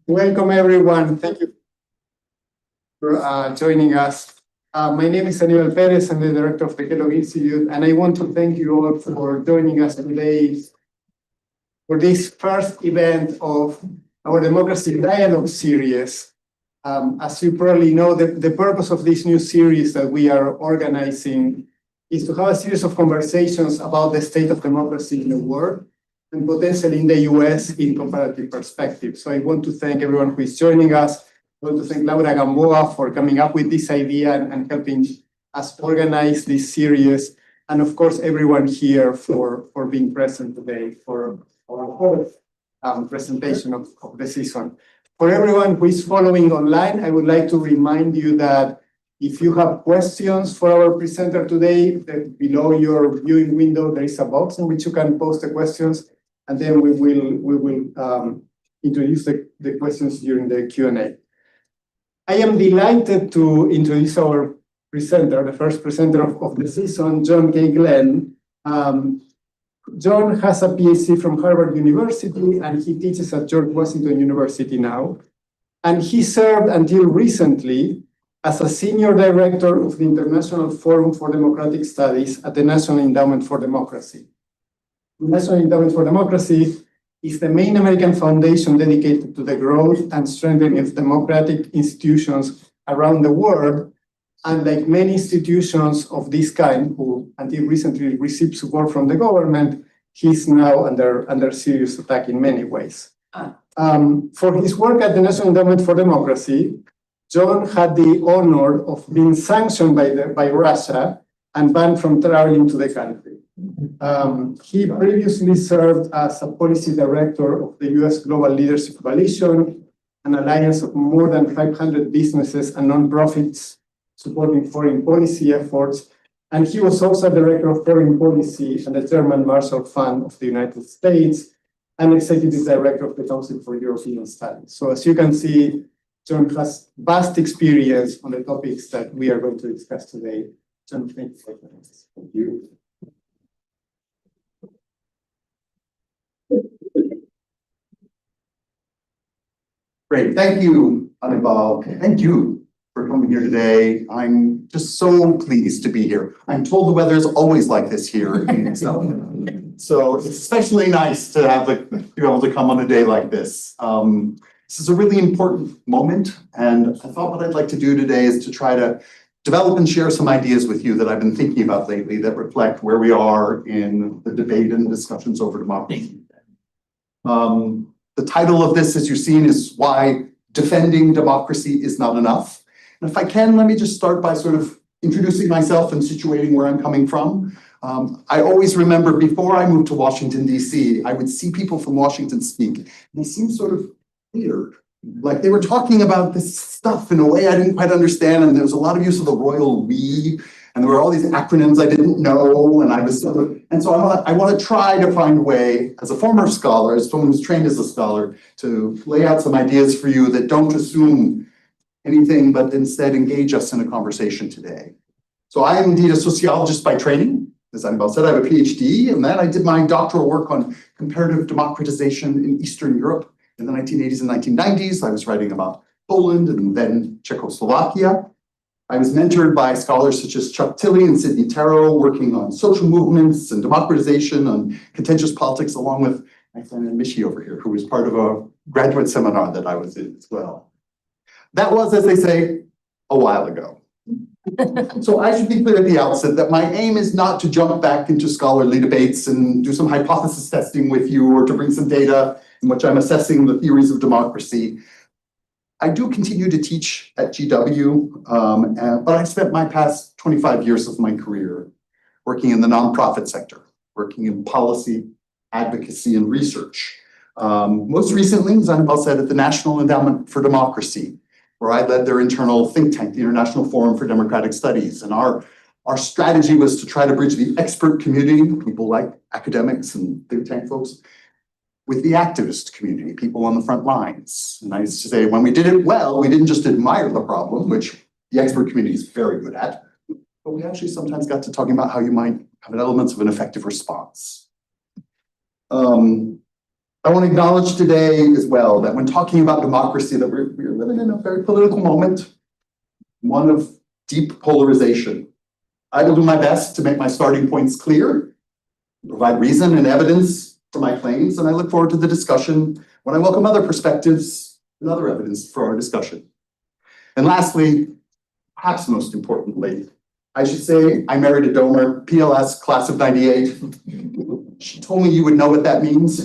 Welcome, everyone. Thank you for joining us. My name is Aníbal Pérez. I'm the director of the Kellogg Institute, and I want to thank you all for joining us today for this first event of our Democracy Dialogue series. As you probably know, the purpose of this new series that we are organizing is to have a series of conversations about the state of democracy in the world and potentially in the US in comparative perspective. So I want to thank everyone who is joining us. I want to thank Laura Gamboa for coming up with this idea and helping us organize this series. And of course, everyone here for being present today for our fourth presentation of the season. For everyone who is following online, I would like to remind you that if you have questions for our presenter today, below your viewing window, there is a box in which you can post the questions, and then we will introduce the questions during the Q&A. I am delighted to introduce our presenter, the first presenter of the season, John K. Glenn. John has a PhD from Harvard University, and he teaches at George Washington University now. And he served until recently as a senior director of the International Forum for Democratic Studies at the National Endowment for Democracy. The National Endowment for Democracy is the main American foundation dedicated to the growth and strengthening of democratic institutions around the world. And like many institutions of this kind, who until recently received support from the government, he's now under serious attack in many ways. For his work at the National Endowment for Democracy, John had the honor of being sanctioned by Russia and banned from traveling to the country. He previously served as a policy director of the US Global Leadership Coalition, an alliance of more than 500 businesses and nonprofits supporting foreign policy efforts. And he was also director of foreign policy and the German Marshall Fund of the United States and executive director of the Council for European Studies. So as you can see, John has vast experience on the topics that we are going to discuss today. John, thank you for joining us. Thank you. Great, thank you, Aníbal. Thank you for coming here today. I'm just so pleased to be here. I'm told the weather is always like this here in Excel. So it's especially nice to be able to come on a day like this. This is a really important moment, and I thought what I'd like to do today is to try to develop and share some ideas with you that I've been thinking about lately that reflect where we are in the debate and discussions over democracy. The title of this, as you've seen, is Why Defending Democracy is Not Enough. And if I can, let me just start by sort of introducing myself and situating where I'm coming from. I always remember before I moved to Washington, D.C., I would see people from Washington speak, and they seemed sort of weird. Like they were talking about this stuff in a way I didn't quite understand, and there was a lot of use of the royal we, and there were all these acronyms I didn't know, and I was sort of, and so I want to try to find a way, as a former scholar, as someone who's trained as a scholar, to lay out some ideas for you that don't assume anything, but instead engage us in a conversation today. So I am indeed a sociologist by training. As Aníbal said, I have a PhD, and then I did my doctoral work on comparative democratization in Eastern Europe in the 1980s and 1990s. I was writing about Poland and then Czechoslovakia. I was mentored by scholars such as Chuck Tilley and Sidney Tarrow, working on social movements and democratization, on contentious politics, along with my friend Mishi over here, who was part of a graduate seminar that I was in as well. That was, as they say, a while ago. So I should be clear at the outset that my aim is not to jump back into scholarly debates and do some hypothesis testing with you or to bring some data in which I'm assessing the theories of democracy. I do continue to teach at GW, but I've spent my past 25 years of my career working in the nonprofit sector, working in policy, advocacy, and research. Most recently, as Aníbal said, at the National Endowment for Democracy, where I led their internal think tank, the International Forum for Democratic Studies. And our strategy was to try to bridge the expert community, people like academics and think tank folks, with the activist community, people on the front lines. And I used to say, when we did it well, we didn't just admire the problem, which the expert community is very good at, but we actually sometimes got to talking about how you might have elements of an effective response. I want to acknowledge today as well that when talking about democracy, that we're living in a very political moment, one of deep polarization. I will do my best to make my starting points clear, provide reason and evidence for my claims, and I look forward to the discussion when I welcome other perspectives and other evidence for our discussion. And lastly, perhaps most importantly, I should say I married a donor, PLS, class of '98. She told me you would know what that means.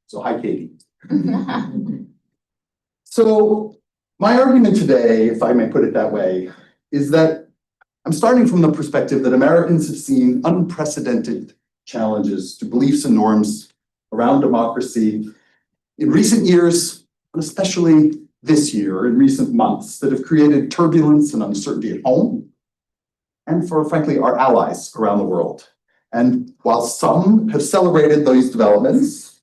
So hi, Katie. So my argument today, if I may put it that way, is that I'm starting from the perspective that Americans have seen unprecedented challenges to beliefs and norms around democracy in recent years, and especially this year, in recent months, that have created turbulence and uncertainty at home, and for, frankly, our allies around the world. And while some have celebrated those developments,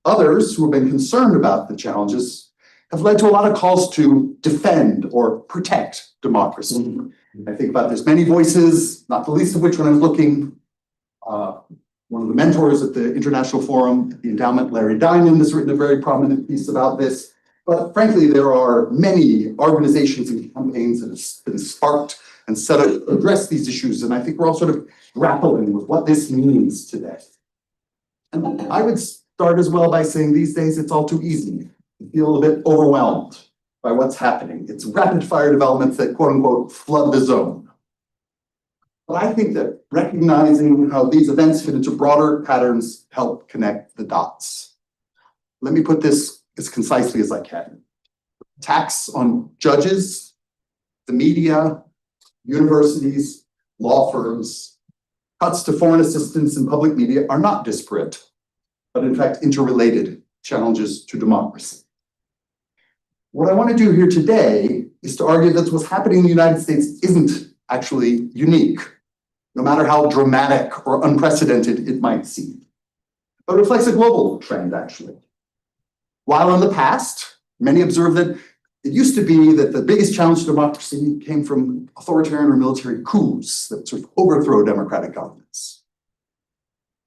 others who have been concerned about the challenges have led to a lot of calls to defend or protect democracy. I think about there's many voices, not the least of which when I was looking, one of the mentors at the International Forum, the Endowment, Larry Diamond, has written a very prominent piece about this. But frankly, there are many organizations and campaigns that have been sparked and set up to address these issues. And I think we're all sort of grappling with what this means today. And I would start as well by saying these days it's all too easy. You feel a bit overwhelmed by what's happening. It's rapid fire developments that quote unquote flood the zone. But I think that recognizing how these events fit into broader patterns help connect the dots. Let me put this as concisely as I can. Attacks on judges, the media, universities, law firms, cuts to foreign assistance and public media are not disparate, but in fact interrelated challenges to democracy. What I want to do here today is to argue that what's happening in the United States isn't actually unique, no matter how dramatic or unprecedented it might seem, but reflects a global trend, actually. While in the past, many observed that it used to be that the biggest challenge to democracy came from authoritarian or military coups that sort of overthrow democratic governments.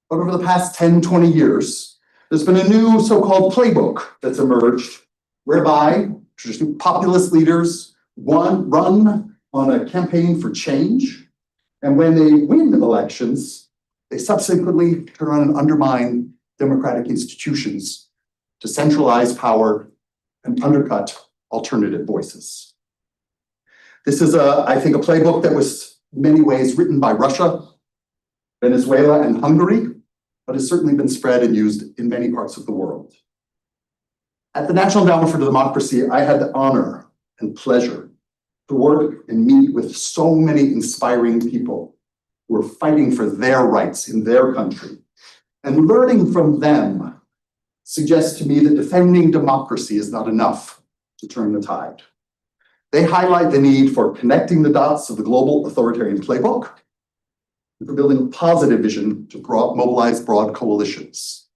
But over the past 10, 20 years, there's been a new so-called playbook that's emerged, whereby traditionally populist leaders run on a campaign for change, and when they win elections, they subsequently turn around and undermine democratic institutions to centralize power and undercut alternative voices. This is, I think, a playbook that was in many ways written by Russia, Venezuela, and Hungary, but has certainly been spread and used in many parts of the world. At the National Endowment for Democracy, I had the honor and pleasure to work and meet with so many inspiring people who are fighting for their rights in their country. And learning from them suggests to me that defending democracy is not enough to turn the tide. They highlight the need for connecting the dots of the global authoritarian playbook and for building a positive vision to mobilize broad coalitions.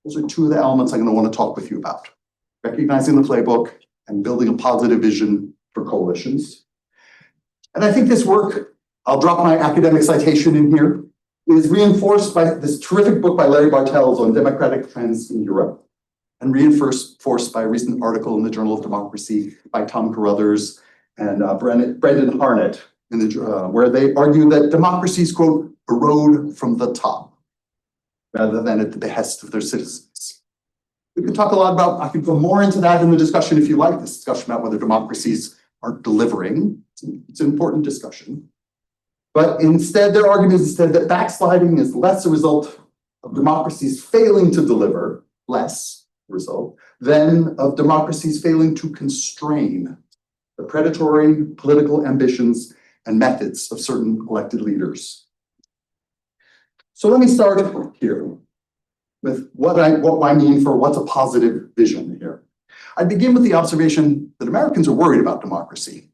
Those are two of the elements I'm going to want to talk with you about: recognizing the playbook and building a positive vision for coalitions. And I think this work, I'll drop my academic citation in here, is reinforced by this terrific book by Larry Bartels on democratic trends in Europe, and reinforced by a recent article in the Journal of Democracy by Tom Carruthers and Brendan Harnett, where they argue that democracies, quote, erode from the top, rather than at the behest of their citizens. We could talk a lot about, I could go more into that in the discussion if you like, this discussion about whether democracies aren't delivering. It's an important discussion. But instead, their argument is instead that backsliding is less a result of democracies failing to deliver, less result, than of democracies failing to constrain the predatory political ambitions and methods of certain elected leaders. So let me start here with what I mean for what's a positive vision here. I begin with the observation that Americans are worried about democracy,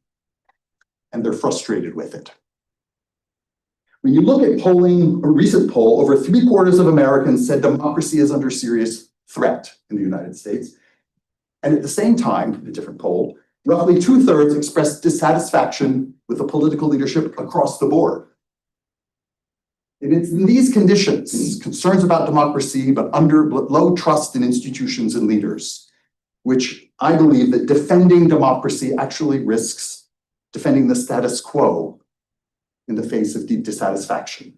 and they're frustrated with it. When you look at polling, a recent poll, over 3/4 of Americans said democracy is under serious threat in the United States. And at the same time, in a different poll, roughly 2/3 expressed dissatisfaction with the political leadership across the board. And it's in these conditions, concerns about democracy, but under low trust in institutions and leaders, which I believe that defending democracy actually risks defending the status quo in the face of deep dissatisfaction.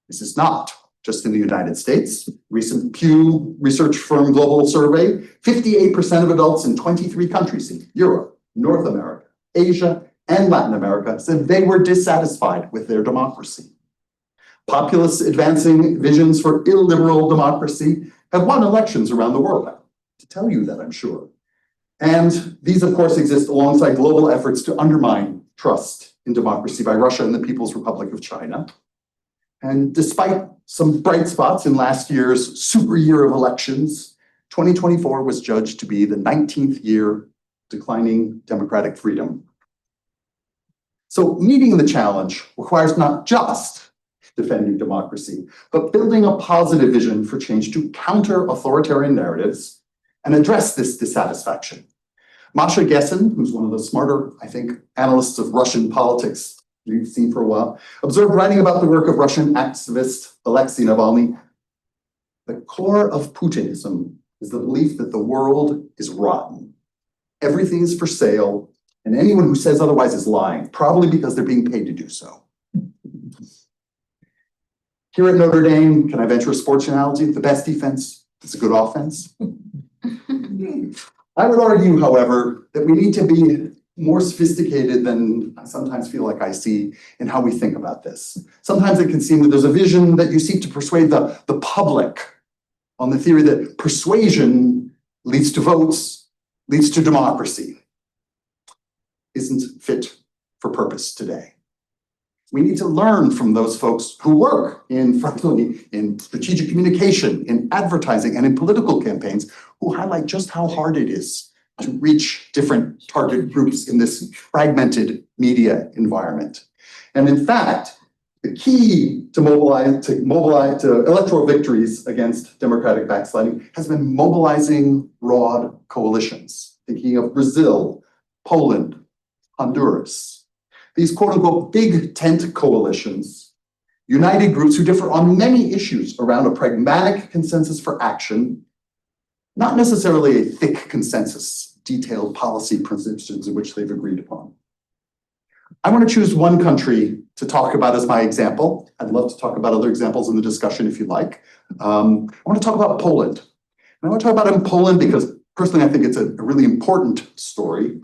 This is not just in the United States. Recent Pew Research firm global survey, 58% of adults in 23 countries in Europe, North America, Asia, and Latin America said they were dissatisfied with their democracy. Populists advancing visions for illiberal democracy have won elections around the world. To tell you that, I'm sure. And these, of course, exist alongside global efforts to undermine trust in democracy by Russia and the People's Republic of China. And despite some bright spots in last year's super year of elections, 2024 was judged to be the 19th year declining democratic freedom. So meeting the challenge requires not just defending democracy, but building a positive vision for change to counter authoritarian narratives and address this dissatisfaction. Masha Gessen, who's one of the smarter, I think, analysts of Russian politics you've seen for a while, observed writing about the work of Russian activist Alexei Navalny, the core of Putinism is the belief that the world is rotten. Everything is for sale, and anyone who says otherwise is lying, probably because they're being paid to do so. Here at Notre Dame, can I venture a sports analogy? The best defense is a good offense. I would argue, however, that we need to be more sophisticated than I sometimes feel like I see in how we think about this. Sometimes it can seem that there's a vision that you seek to persuade the public on the theory that persuasion leads to votes, leads to democracy. Isn't fit for purpose today. We need to learn from those folks who work in strategic communication, in advertising, and in political campaigns, who highlight just how hard it is to reach different target groups in this fragmented media environment. And in fact, the key to electoral victories against democratic backsliding has been mobilizing broad coalitions, thinking of Brazil, Poland, Honduras. These quote unquote big tent coalitions united groups who differ on many issues around a pragmatic consensus for action, not necessarily a thick consensus, detailed policy principles in which they've agreed upon. I want to choose one country to talk about as my example. I'd love to talk about other examples in the discussion if you'd like. I want to talk about Poland. And I want to talk about Poland because personally I think it's a really important story.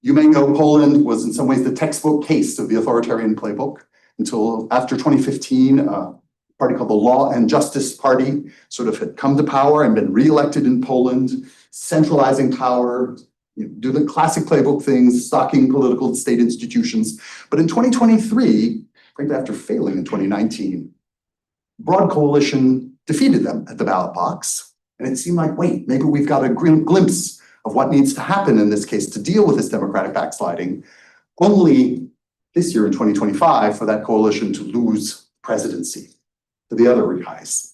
You may know Poland was in some ways the textbook case of the authoritarian playbook until after 2015, a party called the Law and Justice Party sort of had come to power and been reelected in Poland, centralizing power, do the classic playbook things, stocking political and state institutions. But in 2023, frankly, after failing in 2019, broad coalition defeated them at the ballot box. And it seemed like, wait, maybe we've got a glimpse of what needs to happen in this case to deal with this democratic backsliding, only this year in 2025 for that coalition to lose presidency to the other Rehais.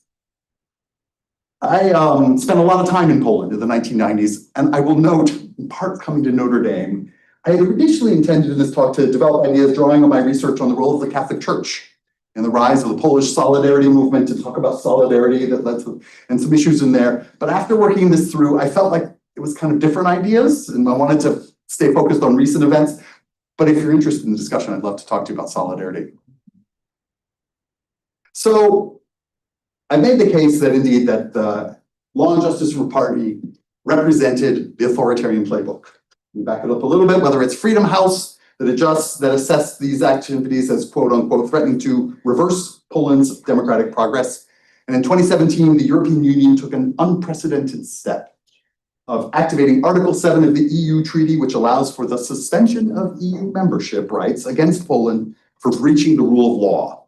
I spent a lot of time in Poland in the 1990s, and I will note, in part coming to Notre Dame, I had initially intended in this talk to develop ideas drawing on my research on the role of the Catholic Church and the rise of the Polish solidarity movement, to talk about solidarity that led to, and some issues in there. But after working this through, I felt like it was kind of different ideas, and I wanted to stay focused on recent events. But if you're interested in the discussion, I'd love to talk to you about solidarity. So I made the case that indeed that the Law and Justice Party represented the authoritarian playbook. We back it up a little bit, whether it's Freedom House that assess these activities as quote unquote threatening to reverse Poland's democratic progress. And in 2017, the European Union took an unprecedented step of activating Article 7 of the EU Treaty, which allows for the suspension of EU membership rights against Poland for breaching the rule of law.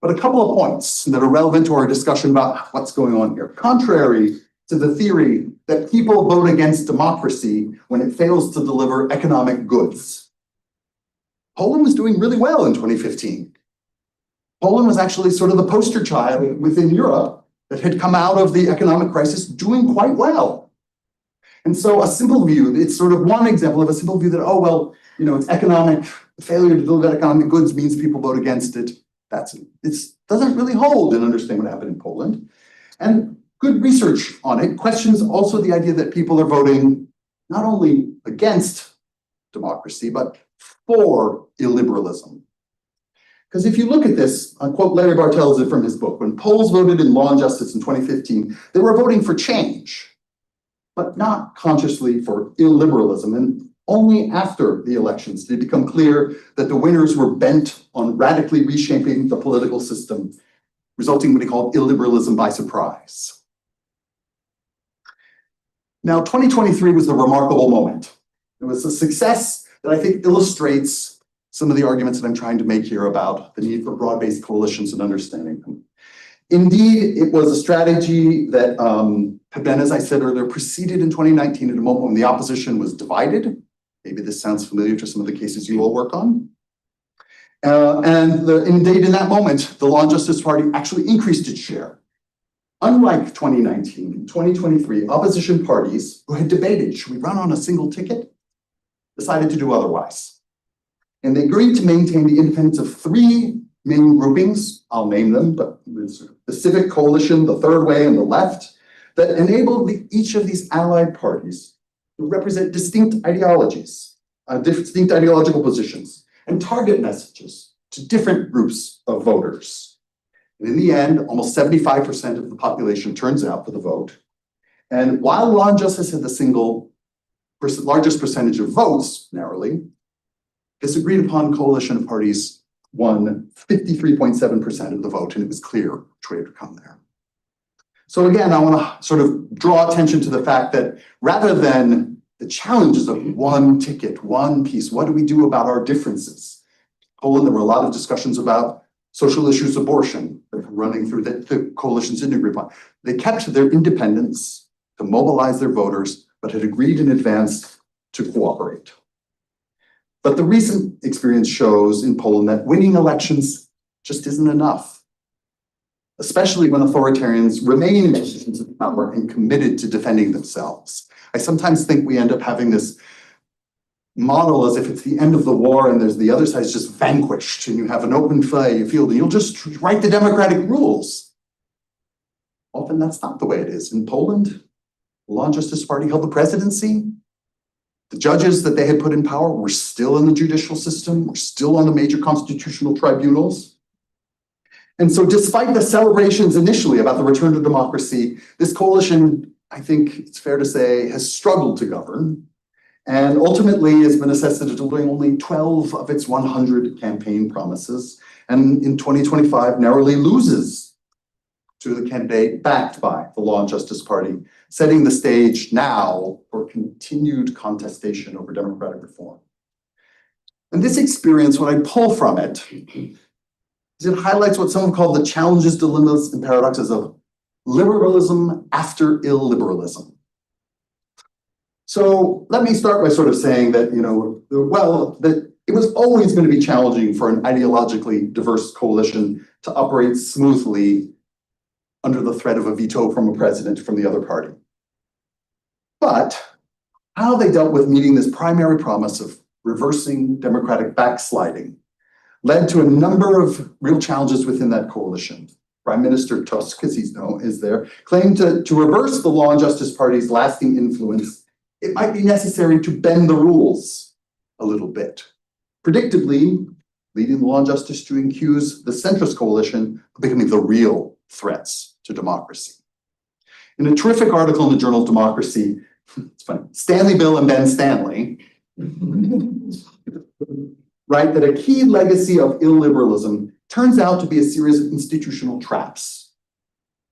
But a couple of points that are relevant to our discussion about what's going on here. Contrary to the theory that people vote against democracy when it fails to deliver economic goods, Poland was doing really well in 2015. Poland was actually sort of the poster child within Europe that had come out of the economic crisis doing quite well. And so a simple view, it's sort of one example of a simple view that, oh, well, it's economic, failure to deliver economic goods means people vote against it. It doesn't really hold in understanding what happened in Poland. And good research on it questions also the idea that people are voting not only against democracy, but for illiberalism. Because if you look at this, I quote Larry Bartels from his book, when Poles voted in Law and Justice in 2015, they were voting for change, but not consciously for illiberalism. And only after the elections did it become clear that the winners were bent on radically reshaping the political system, resulting in what he called illiberalism by surprise. Now, 2023 was the remarkable moment. It was a success that I think illustrates some of the arguments that I'm trying to make here about the need for broad-based coalitions and understanding them. Indeed, it was a strategy that had been, as I said earlier, preceded in 2019 at a moment when the opposition was divided. Maybe this sounds familiar to some of the cases you all work on. Indeed, in that moment, the Law and Justice Party actually increased its share. Unlike 2019, in 2023, opposition parties who had debated, should we run on a single ticket, decided to do otherwise. And they agreed to maintain the independence of three main groupings, I'll name them, but the Civic Coalition, the Third Way, and the Left, that enabled each of these allied parties to represent distinct ideologies, distinct ideological positions, and target messages to different groups of voters. And in the end, almost 75% of the population turns out for the vote. And while Law and Justice had the single largest percentage of votes, narrowly, this agreed upon coalition of parties won 53.7% of the vote, and it was clear which way to come there. So again, I want to sort of draw attention to the fact that rather than the challenges of one ticket, one piece, what do we do about our differences? Poland, there were a lot of discussions about social issues, abortion, running through the coalition's intergroup on. They kept their independence to mobilize their voters, but had agreed in advance to cooperate. But the recent experience shows in Poland that winning elections just isn't enough, especially when authoritarians remain in positions of power and committed to defending themselves. I sometimes think we end up having this model as if it's the end of the war and there's the other side is just vanquished and you have an open field and you'll just write the democratic rules. Often that's not the way it is. In Poland, the Law and Justice Party held the presidency. The judges that they had put in power were still in the judicial system, were still on the major constitutional tribunals. And so despite the celebrations initially about the return to democracy, this coalition, I think it's fair to say, has struggled to govern and ultimately has been assessed as delivering only 12 of its 100 campaign promises, and in 2025 narrowly loses to the candidate backed by the Law and Justice Party, setting the stage now for continued contestation over democratic reform. And this experience, what I pull from it, is it highlights what some have called the challenges, dilemmas, and paradoxes of liberalism after illiberalism. So let me start by sort of saying that, that it was always going to be challenging for an ideologically diverse coalition to operate smoothly under the threat of a veto from a president from the other party. But how they dealt with meeting this primary promise of reversing democratic backsliding led to a number of real challenges within that coalition. Prime Minister Tusk, as he's known, is there, claimed to reverse the Law and Justice Party's lasting influence, it might be necessary to bend the rules a little bit. Predictably, leading the Law and Justice to accuse the centrist coalition of becoming the real threats to democracy. In a terrific article in the Journal of Democracy, it's funny, Stanley Bill and Ben Stanley write that a key legacy of illiberalism turns out to be a series of institutional traps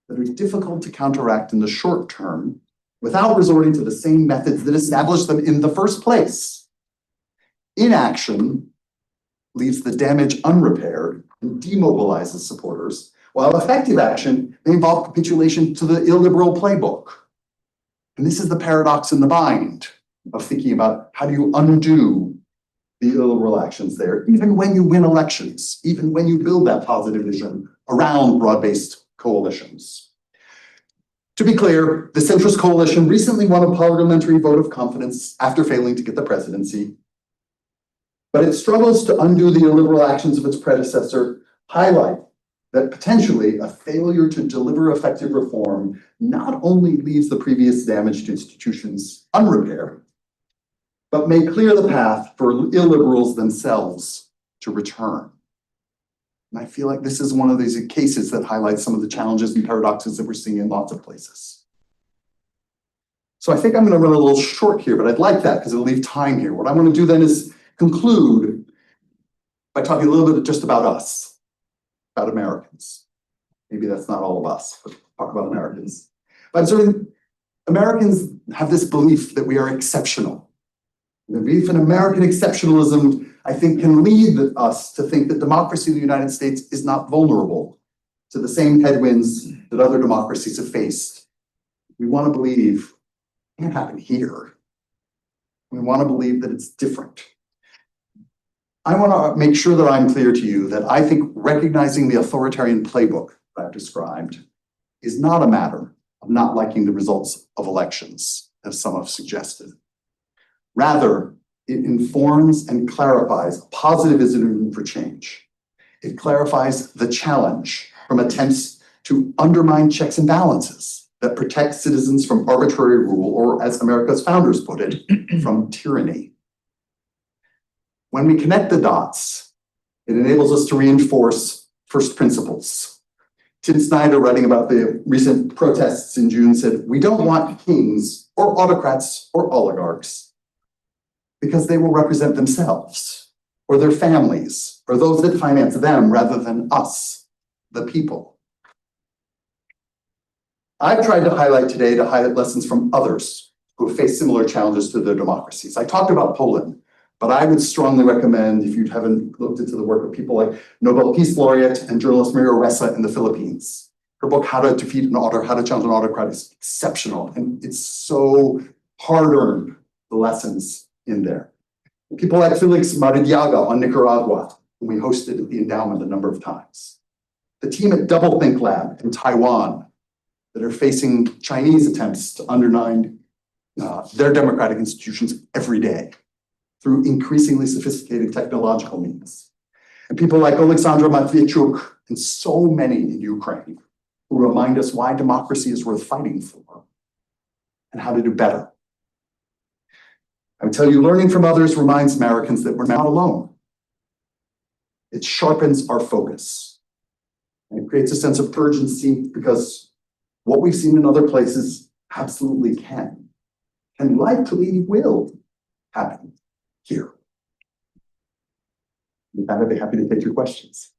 that are difficult to counteract in the short term without resorting to the same methods that established them in the first place. Inaction leaves the damage unrepaired and demobilizes supporters, while effective action may involve capitulation to the illiberal playbook. And this is the paradox in the bind of thinking about how do you undo the illiberal actions there, even when you win elections, even when you build that positive vision around broad-based coalitions. To be clear, the centrist coalition recently won a parliamentary vote of confidence after failing to get the presidency, but it struggles to undo the illiberal actions of its predecessor highlight that potentially a failure to deliver effective reform not only leaves the previous damaged institutions unrepaired, but may clear the path for illiberals themselves to return. And I feel like this is one of these cases that highlights some of the challenges and paradoxes that we're seeing in lots of places. So I think I'm going to run a little short here, but I'd like that because it'll leave time here. What I want to do then is conclude by talking a little bit just about us, about Americans. Maybe that's not all of us, but talk about Americans. But certainly, Americans have this belief that we are exceptional. The belief in American exceptionalism, I think, can lead us to think that democracy in the United States is not vulnerable to the same headwinds that other democracies have faced. We want to believe it can't happen here. We want to believe that it's different. I want to make sure that I'm clear to you that I think recognizing the authoritarian playbook that I've described is not a matter of not liking the results of elections, as some have suggested. Rather, it informs and clarifies positivism for change. It clarifies the challenge from attempts to undermine checks and balances that protect citizens from arbitrary rule, or as America's founders put it, from tyranny. When we connect the dots, it enables us to reinforce first principles. Tim Snyder, writing about the recent protests in June, said, "We don't want kings or autocrats or oligarchs because they will represent themselves or their families or those that finance them rather than us, the people." I've tried to highlight lessons from others who have faced similar challenges to their democracies. I talked about Poland, but I would strongly recommend, if you haven't looked into the work of people like Nobel Peace Laureate and journalist Maria Ressa in the Philippines. Her book, How to Challenge an Autocrat, is exceptional, and it's so hard-earned, the lessons in there. People like Felix Maradiaga on Nicaragua, who we hosted at the Endowment a number of times. The team at Doublethink Lab in Taiwan that are facing Chinese attempts to undermine their democratic institutions every day through increasingly sophisticated technological means. And people like Alexandra Matviachuk and so many in Ukraine who remind us why democracy is worth fighting for and how to do better. I would tell you, learning from others reminds Americans that we're not alone. It sharpens our focus. And it creates a sense of urgency because what we've seen in other places absolutely can and likely will happen here. With that, I'd be happy to take your questions.